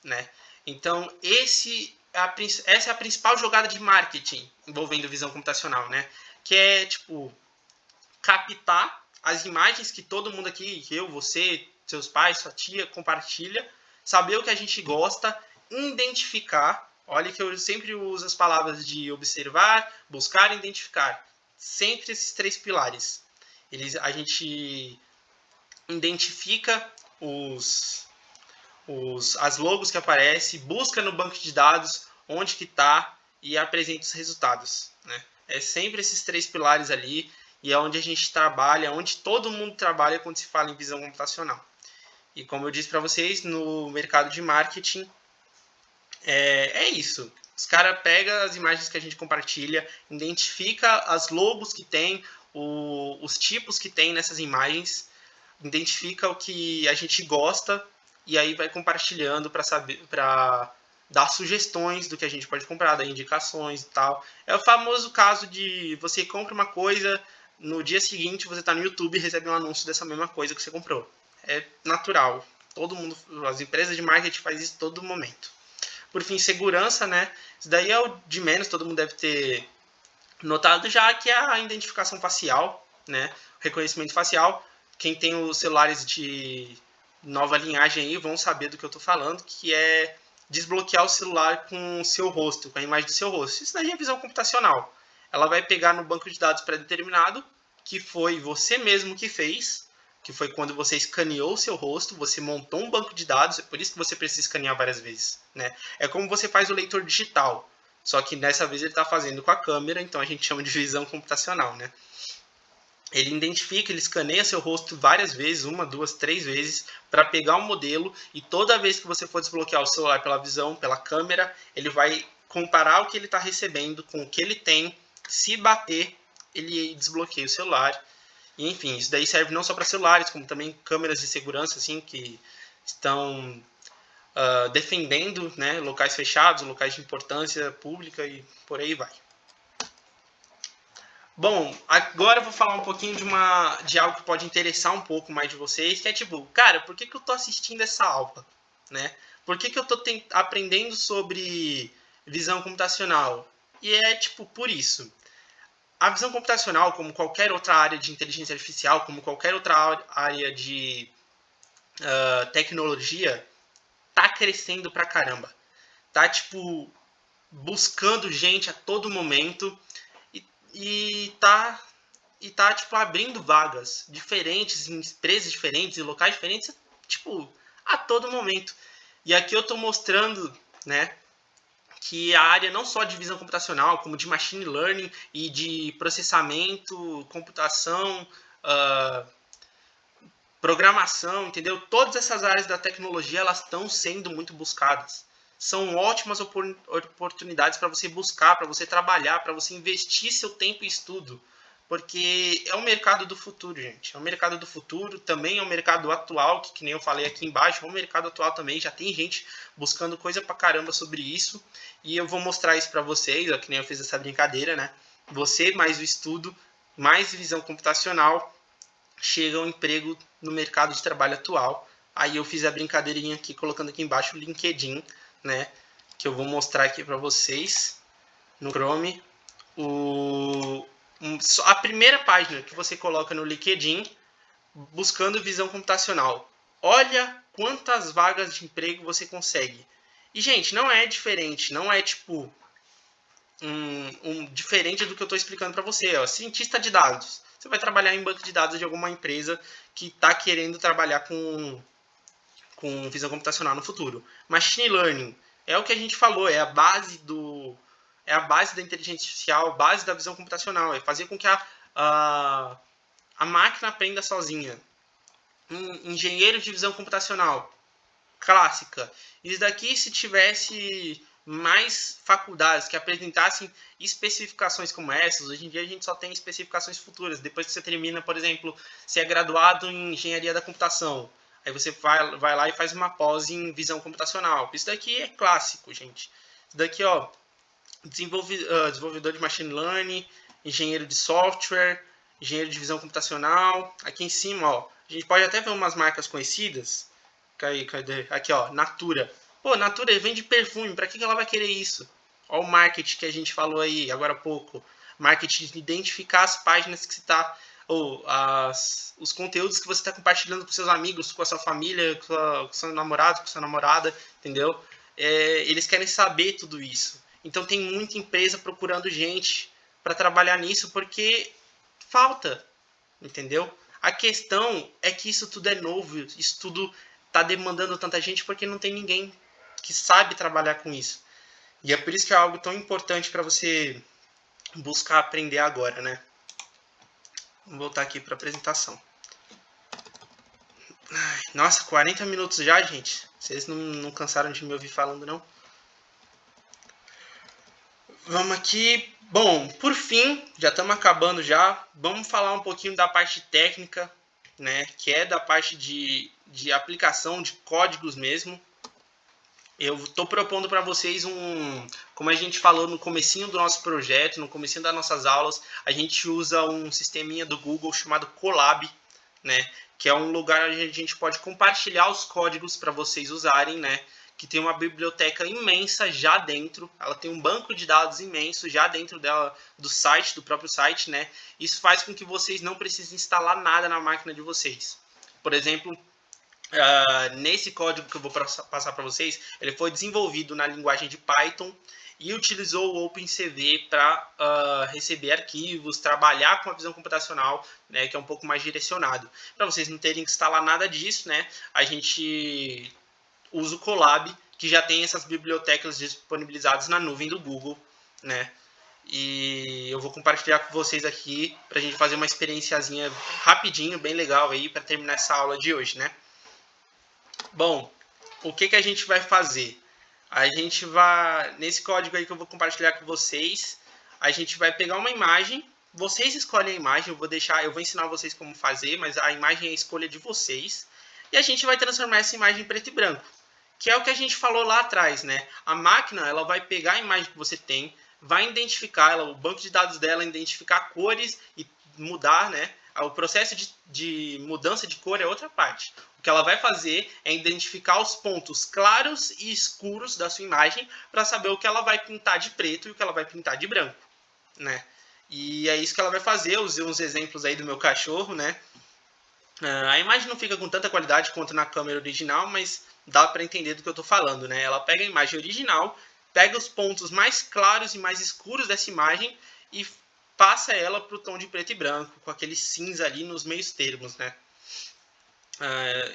né? Então, essa é a principal jogada de marketing envolvendo visão computacional, né? Que é, tipo, captar as imagens que todo mundo aqui, que eu, você, seus pais, sua tia, compartilha, saber o que a gente gosta, identificar. Olha que eu sempre uso as palavras de observar, buscar e identificar. Sempre esses três pilares. A gente identifica as logos que aparecem, busca no banco de dados onde que está e apresenta os resultados, né? É sempre esses três pilares ali e é onde a gente trabalha, onde todo mundo trabalha quando se fala em visão computacional. E como eu disse para vocês, no mercado de marketing é isso. Os caras pegam as imagens que a gente compartilha, identifica as logos que tem, os tipos que tem nessas imagens, identifica o que a gente gosta e aí vai compartilhando para dar sugestões do que a gente pode comprar, dar indicações e tal. É o famoso caso de você compra uma coisa, no dia seguinte você está no YouTube e recebe um anúncio dessa mesma coisa que você comprou. É natural. Todo mundo, as empresas de marketing fazem isso todo momento. Por fim, segurança, né? Isso daí é o de menos, todo mundo deve ter notado já, que é a identificação facial, né? Reconhecimento facial. Quem tem os celulares de nova linhagem aí vão saber do que eu estou falando, que é desbloquear o celular com o seu rosto, com a imagem do seu rosto. Isso daí é visão computacional. Ela vai pegar no banco de dados pré-determinado, que foi você mesmo que fez, que foi quando você escaneou o seu rosto, você montou um banco de dados, é por isso que você precisa escanear várias vezes, né? É como você faz o leitor digital, só que dessa vez ele está fazendo com a câmera, então a gente chama de visão computacional, né? Ele identifica, ele escaneia seu rosto várias vezes, 1, 2, 3 vezes, para pegar um modelo, e toda vez que você for desbloquear o celular pela visão, pela câmera, ele vai comparar o que ele está recebendo com o que ele tem. Se bater, ele desbloqueia o celular. E, enfim, isso daí serve não só para celulares, como também câmeras de segurança, assim, que estão defendendo, né, locais fechados, locais de importância pública e por aí vai. Bom, agora eu vou falar um pouquinho de algo que pode interessar um pouco mais de vocês, que é tipo, cara, por que eu tô assistindo essa aula, né? Por que eu tô aprendendo sobre visão computacional? E é tipo, por isso. A visão computacional, como qualquer outra área de inteligência artificial, como qualquer outra área de tecnologia, tá crescendo pra caramba. Tá, tipo, buscando gente a todo momento e tá tipo, abrindo vagas diferentes, em empresas diferentes, em locais diferentes, tipo, a todo momento. E aqui eu estou mostrando, né, que a área não só de visão computacional, como de machine learning e de processamento, computação, programação, entendeu? Todas essas áreas da tecnologia, elas estão sendo muito buscadas. São ótimas oportunidades para você buscar, para você trabalhar, para você investir seu tempo em estudo. Porque é o mercado do futuro, gente. É o mercado do futuro, também é o mercado atual, que nem eu falei aqui embaixo, é o mercado atual também. Já tem gente buscando coisa pra caramba sobre isso. E eu vou mostrar isso para vocês, ó, que nem eu fiz essa brincadeira, né? Você mais o estudo, mais visão computacional, chega ao emprego no mercado de trabalho atual. Aí eu fiz a brincadeirinha aqui, colocando aqui embaixo o LinkedIn, né? Que eu vou mostrar aqui para vocês no Chrome. A primeira página que você coloca no LinkedIn, buscando visão computacional. Olha quantas vagas de emprego você consegue. E, gente, não é diferente, não é tipo diferente do que eu estou explicando para você. Ó, cientista de dados. Você vai trabalhar em banco de dados de alguma empresa que está querendo trabalhar com visão computacional no futuro. Machine Learning é o que a gente falou, é a base da inteligência artificial, base da visão computacional, é fazer com que a máquina aprenda sozinha. Engenheiro de visão computacional, clássica. Isso daqui, se tivesse mais faculdades que apresentassem especificações como essas, hoje em dia a gente só tem especificações futuras. Depois que você termina, por exemplo, se é graduado em engenharia da computação, aí você vai lá e faz uma pós em visão computacional. Isso daqui é clássico, gente. Isso daqui, ó, desenvolvedor de machine learning, engenheiro de software, engenheiro de visão computacional. Aqui em cima, ó, a gente pode até ver umas marcas conhecidas. Cadê? Aqui, ó, Natura. Pô, Natura vende perfume, para que ela vai querer isso? Ó o marketing que a gente falou aí agora há pouco. Marketing de identificar as páginas que você está, ou os conteúdos que você está compartilhando com seus amigos, com a sua família, com o seu namorado, com a sua namorada, entendeu? Eles querem saber tudo isso. Então tem muita empresa procurando gente para trabalhar nisso porque falta, entendeu? A questão é que isso tudo é novo, isso tudo está demandando tanta gente porque não tem ninguém que sabe trabalhar com isso. E é por isso que é algo tão importante para você buscar aprender agora, né? Vamos voltar aqui para a apresentação. Nossa, 40 minutos já, gente. Vocês não cansaram de me ouvir falando, não? Vamos aqui. Bom, por fim, já estamos acabando já. Vamos falar um pouquinho da parte técnica, né? Que é da parte de aplicação de códigos mesmo. Eu estou propondo para vocês como a gente falou no comecinho do nosso projeto, no comecinho das nossas aulas, a gente usa um sisteminha do Google chamado Colab, né? Que é um lugar onde a gente pode compartilhar os códigos para vocês usarem, né? Que tem uma biblioteca imensa já dentro, ela tem um banco de dados imenso já dentro dela, do próprio site, né? Isso faz com que vocês não precisem instalar nada na máquina de vocês. Por exemplo, nesse código que eu vou passar para vocês, ele foi desenvolvido na linguagem de Python e utilizou o OpenCV para receber arquivos, trabalhar com a visão computacional, né, que é um pouco mais direcionado. Para vocês não terem que instalar nada disso, né, a gente usa o Colab, que já tem essas bibliotecas disponibilizadas na nuvem do Google, né? E eu vou compartilhar com vocês aqui para a gente fazer uma experienciazinha rapidinho, bem legal aí, para terminar essa aula de hoje, né? Bom, o que a gente vai fazer? A gente vai, nesse código aí que eu vou compartilhar com vocês, a gente vai pegar uma imagem, vocês escolhem a imagem, eu vou ensinar vocês como fazer, mas a imagem é a escolha de vocês, e a gente vai transformar essa imagem em preto e branco, que é o que a gente falou lá atrás, né? A máquina, ela vai pegar a imagem que você tem, vai identificar ela, o banco de dados dela, identificar cores e mudar, né? O processo de mudança de cor é outra parte. O que ela vai fazer é identificar os pontos claros e escuros da sua imagem para saber o que ela vai pintar de preto e o que ela vai pintar de branco, né? E é isso que ela vai fazer. Eu usei uns exemplos aí do meu cachorro, né? A imagem não fica com tanta qualidade quanto na câmera original, mas dá para entender do que eu estou falando, né? Ela pega a imagem original, pega os pontos mais claros e mais escuros dessa imagem e passa ela para o tom de preto e branco, com aquele cinza ali nos meios termos, né?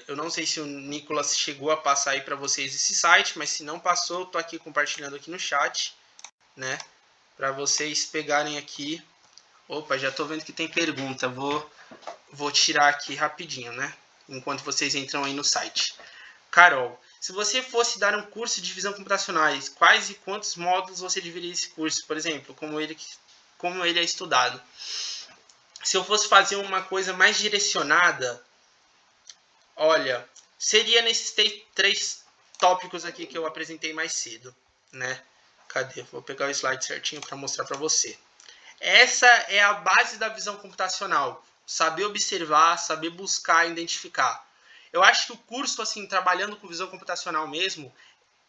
Eu não sei se o Nicolas chegou a passar aí para vocês esse site, mas se não passou, eu tô aqui compartilhando aqui no chat, né? Para vocês pegarem aqui. Opa, já tô vendo que tem pergunta. Vou tirar aqui rapidinho, né? Enquanto vocês entram aí no site. Carol, se você fosse dar um curso de visão computacional, quais e quantos módulos você dividiria esse curso? Por exemplo, como ele é estudado. Se eu fosse fazer uma coisa mais direcionada, olha, seria nesses três tópicos aqui que eu apresentei mais cedo, né? Cadê? Vou pegar o slide certinho para mostrar para você. Essa é a base da visão computacional. Saber observar, saber buscar, identificar. Eu acho que o curso, assim, trabalhando com visão computacional mesmo,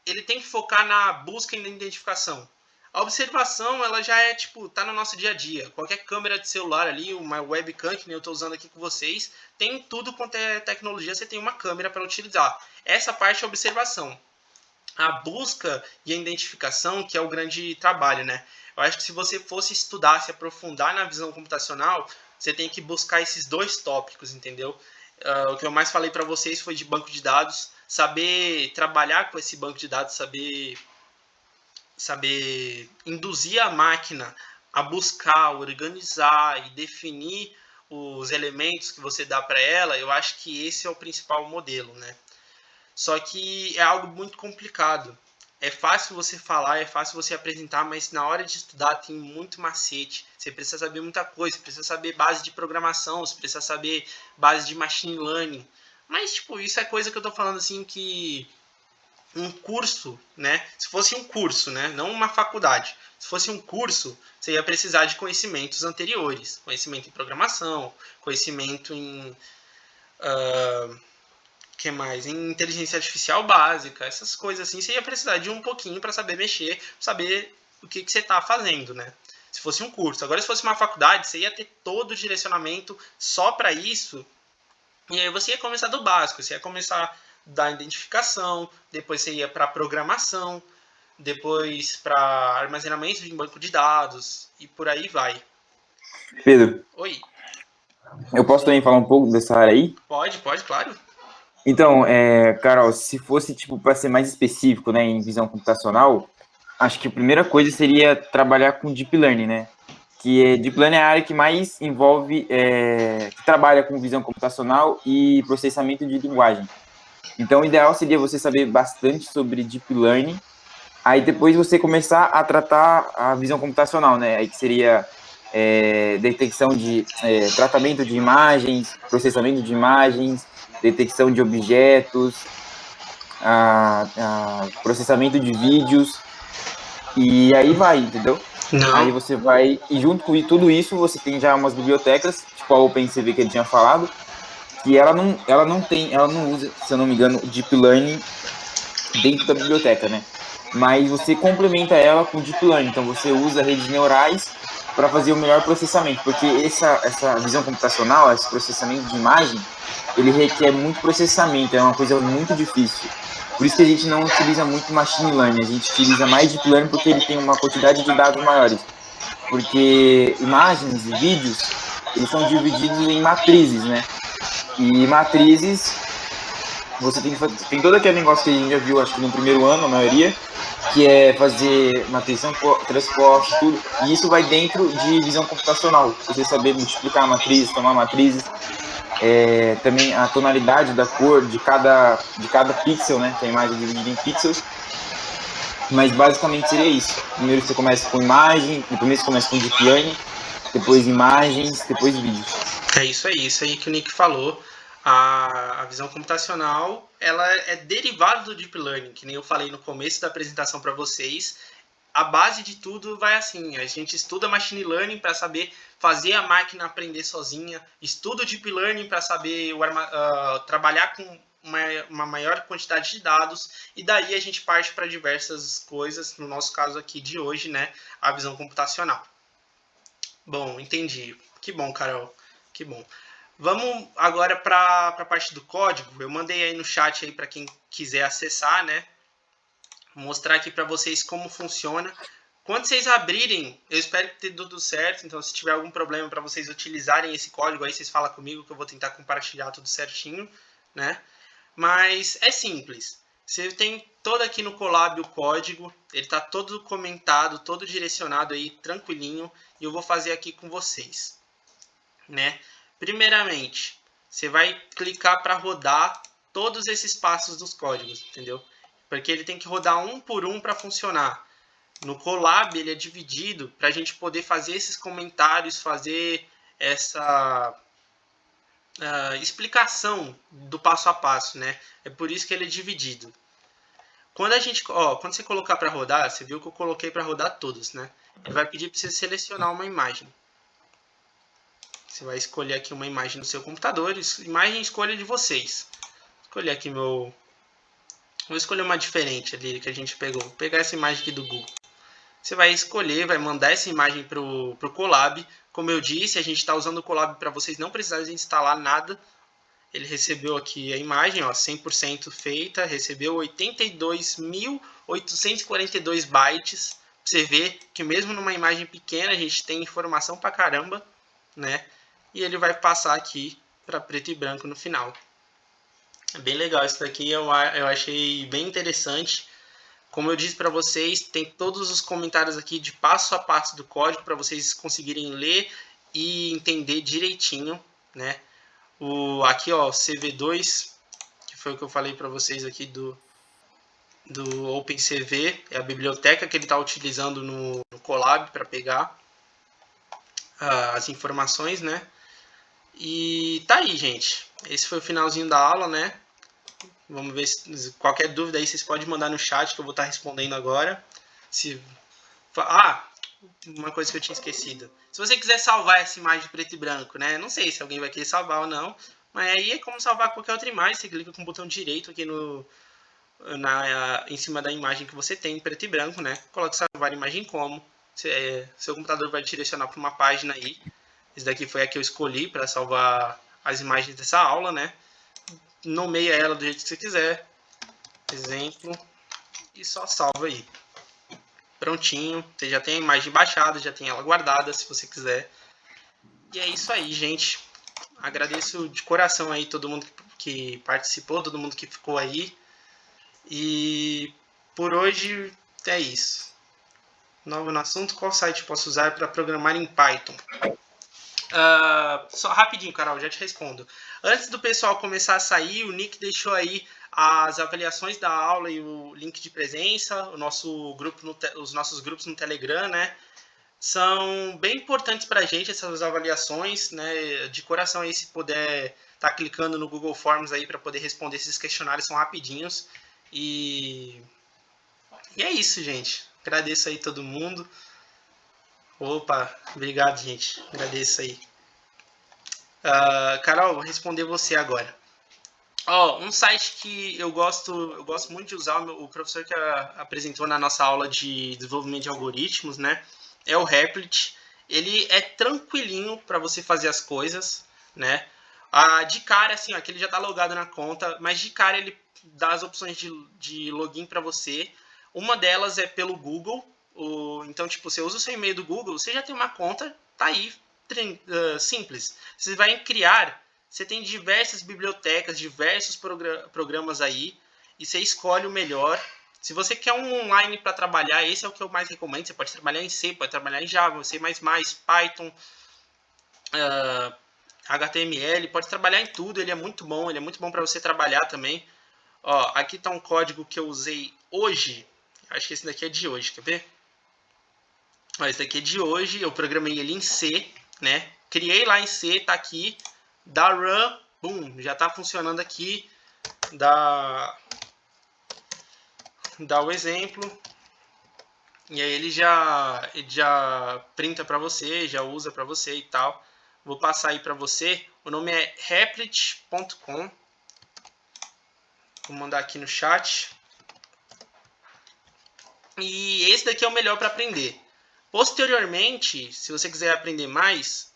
ele tem que focar na busca e na identificação. A observação, ela já é, tipo, tá no nosso dia a dia. Qualquer câmera de celular ali, uma webcam, que nem eu tô usando aqui com vocês, tem tudo quanto é tecnologia, você tem uma câmera para utilizar. Essa parte é a observação. A busca e a identificação, que é o grande trabalho, né? Eu acho que se você fosse estudar, se aprofundar na visão computacional, você tem que buscar esses dois tópicos, entendeu? O que eu mais falei para vocês foi de banco de dados, saber trabalhar com esse banco de dados, saber induzir a máquina a buscar, organizar e definir os elementos que você dá para ela. Eu acho que esse é o principal modelo, né? Só que é algo muito complicado. É fácil você falar, é fácil você apresentar, mas na hora de estudar tem muito macete. Você precisa saber muita coisa, você precisa saber base de programação, você precisa saber base de machine learning. Mas, tipo, isso é coisa que eu tô falando assim que um curso, né? Se fosse um curso, né? Não uma faculdade. Se fosse um curso, você ia precisar de conhecimentos anteriores. Conhecimento em programação, conhecimento em que mais? Em inteligência artificial básica, essas coisas assim, você ia precisar de um pouquinho para saber mexer, saber o que você está fazendo, né? Se fosse um curso. Agora, se fosse uma faculdade, você ia ter todo o direcionamento só para isso, e aí você ia começar do básico, você ia começar da identificação, depois você ia para programação, depois para armazenamento de banco de dados, e por aí vai. Pedro, Oi, eu posso também falar um pouco dessa área aí? pode, claro. Então, Carol, se fosse tipo para ser mais específico, né, em visão computacional, acho que a primeira coisa seria trabalhar com deep learning, né? Deep learning é a área que mais envolve, que trabalha com visão computacional e processamento de linguagem. Então, o ideal seria você saber bastante sobre deep learning, aí depois você começar a tratar a visão computacional, né? Aí que seria detecção de tratamento de imagens, processamento de imagens, detecção de objetos, processamento de vídeos, e aí vai, entendeu? Aí Não, você vai, e junto com tudo isso, você tem já umas bibliotecas, tipo a OpenCV que ele tinha falado, que ela não usa, se eu não me engano, Deep Learning dentro da biblioteca, né? Mas você complementa ela com Deep Learning, então você usa redes neurais para fazer o melhor processamento, porque essa visão computacional, esse processamento de imagem, ele requer muito processamento, é uma coisa muito difícil. Por isso que a gente não utiliza muito machine learning, a gente utiliza mais deep learning porque ele tem uma quantidade de dados maiores. Porque imagens e vídeos, eles são divididos em matrizes, né? E matrizes, você tem todo aquele negócio que a gente já viu, acho que no primeiro ano, a maioria, que é fazer matriz transposta, tudo. E isso vai dentro de visão computacional. Você saber multiplicar matrizes, tomar matrizes, também a tonalidade da cor de cada pixel, né? Que a imagem é dividida em pixels. Mas basicamente seria isso. Primeiro você começa com imagem, depois você começa com deep learning, depois imagens, depois vídeos. é isso aí que o Nick falou. A visão computacional, ela é derivada do Deep Learning, que nem eu falei no começo da apresentação para vocês. A base de tudo vai assim, a gente estuda Machine Learning para saber fazer a máquina aprender sozinha, estuda o Deep Learning para saber trabalhar com uma maior quantidade de dados, e daí a gente parte para diversas coisas, no nosso caso aqui de hoje, né, a visão computacional. Bom, entendi. Que bom, Carol. Que bom. Vamos agora para a parte do código. Eu mandei aí no chat aí para quem quiser acessar, né? Vou mostrar aqui para vocês como funciona. Quando vocês abrirem, eu espero que tenha tudo certo. Então, se tiver algum problema para vocês utilizarem esse código, aí vocês falam comigo que eu vou tentar compartilhar tudo certinho, né? Mas é simples. Você tem todo aqui no Colab o código, ele está todo comentado, todo direcionado aí, tranquilinho, e eu vou fazer aqui com vocês, né? Primeiramente, você vai clicar para rodar todos esses passos dos códigos, entendeu? Porque ele tem que rodar um por um para funcionar. No Colab ele é dividido para a gente poder fazer esses comentários, fazer essa explicação do passo a passo, né? É por isso que ele é dividido. Quando você colocar para rodar, você viu que eu coloquei para rodar todos, né? Ele vai pedir para você selecionar uma imagem. Você vai escolher aqui uma imagem no seu computador, imagem escolha de vocês. Escolher aqui vou escolher uma diferente ali que a gente pegou. Vou pegar essa imagem aqui do Google. Você vai escolher, vai mandar essa imagem para o Colab. Como eu disse, a gente está usando o Colab para vocês não precisarem instalar nada. Ele recebeu aqui a imagem, ó, 100% feita, recebeu 82.842 bytes. Você vê que mesmo numa imagem pequena a gente tem informação pra caramba, né? E ele vai passar aqui para preto e branco no final. É bem legal isso daqui, eu achei bem interessante. Como eu disse para vocês, tem todos os comentários aqui de passo a passo do código para vocês conseguirem ler e entender direitinho, né? Aqui, ó, CV2, que foi o que eu falei para vocês aqui do OpenCV, é a biblioteca que ele está utilizando no Colab para pegar as informações, né? E tá aí, gente. Esse foi o finalzinho da aula, né? Vamos ver se qualquer dúvida aí vocês podem mandar no chat que eu vou estar respondendo agora. Uma coisa que eu tinha esquecido. Se você quiser salvar essa imagem de preto e branco, né? Não sei se alguém vai querer salvar ou não, mas aí é como salvar qualquer outra imagem. Você clica com o botão direito aqui em cima da imagem que você tem em preto e branco, né? Coloca salvar imagem como. Seu computador vai direcionar para uma página aí. Esse daqui foi a que eu escolhi para salvar as imagens dessa aula, né? Nomeia ela do jeito que você quiser. Exemplo. E só salva aí. Prontinho. Você já tem a imagem baixada, já tem ela guardada, se você quiser. E é isso aí, gente. Agradeço de coração aí todo mundo que participou, todo mundo que ficou aí. E por hoje é isso. Novo no assunto, qual site posso usar para programar em Python? Só rapidinho, Carol, já te respondo. Antes do pessoal começar a sair, o Nick deixou aí as avaliações da aula e o link de presença, os nossos grupos no Telegram, né? São bem importantes para a gente essas avaliações, né? De coração aí, se puder estar clicando no Google Forms aí para poder responder esses questionários, são rapidinhos. E é isso, gente. Agradeço aí todo mundo. Opa, obrigado, gente. Agradeço aí. Carol, vou responder você agora. Um site que eu gosto muito de usar, o professor que apresentou na nossa aula de desenvolvimento de algoritmos, né? É o Replit. Ele é tranquilinho para você fazer as coisas, né? De cara, assim, ó, que ele já está logado na conta, mas de cara ele dá as opções de login para você. Uma delas é pelo Google. Então, tipo, você usa o seu e-mail do Google, você já tem uma conta, tá aí, simples. Você vai em criar, você tem diversas bibliotecas, diversos programas aí, e você escolhe o melhor. Se você quer um online para trabalhar, esse é o que eu mais recomendo. Você pode trabalhar em C, pode trabalhar em Java, C++, Python, HTML, pode trabalhar em tudo. Ele é muito bom para você trabalhar também. Aqui está um código que eu usei hoje. Acho que esse daqui é de hoje, quer ver? Esse daqui é de hoje, eu programei ele em C, né? Criei lá em C, tá aqui. Dá run, boom, já tá funcionando aqui. Dá o exemplo. E aí ele já printa para você, já usa para você e tal. Vou passar aí para você. O nome é replit.com. Vou mandar aqui no chat. E esse daqui é o melhor para aprender. Posteriormente, se você quiser aprender mais,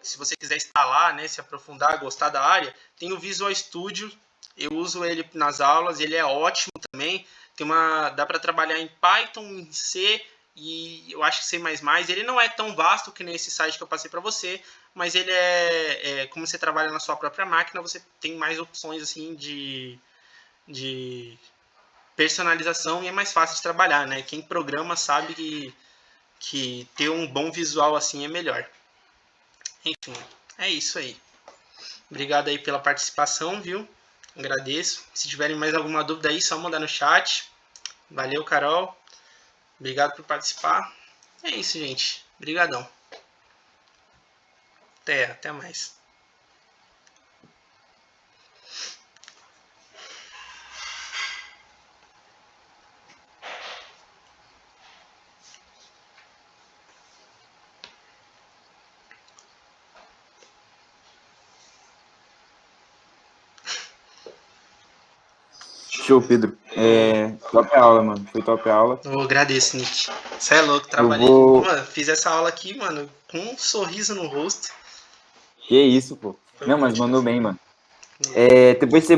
se você quiser instalar, né, se aprofundar, gostar da área, tem o Visual Studio. Eu uso ele nas aulas, ele é ótimo também. Dá para trabalhar em Python, em C e eu acho que C++. Ele não é tão vasto que nesse site que eu passei para você, mas ele como você trabalha na sua própria máquina, você tem mais opções assim de personalização e é mais fácil de trabalhar, né? Quem programa sabe que ter um bom visual assim é melhor. Enfim, é isso aí. Obrigado aí pela participação, viu? Agradeço. Se tiverem mais alguma dúvida aí, só mandar no chat. Valeu, Carol. Obrigado por participar. É isso, gente. Obrigadão. Até mais. Show, Pedro. Top aula, mano. Foi top aula. Eu agradeço, Nick. Você é louco, Eu trabalhei. vou. Mano, fiz essa aula aqui, mano, com um sorriso no rosto. Que isso, pô. Foi Não, bom mas de mandou fazer. bem, mano. Depois você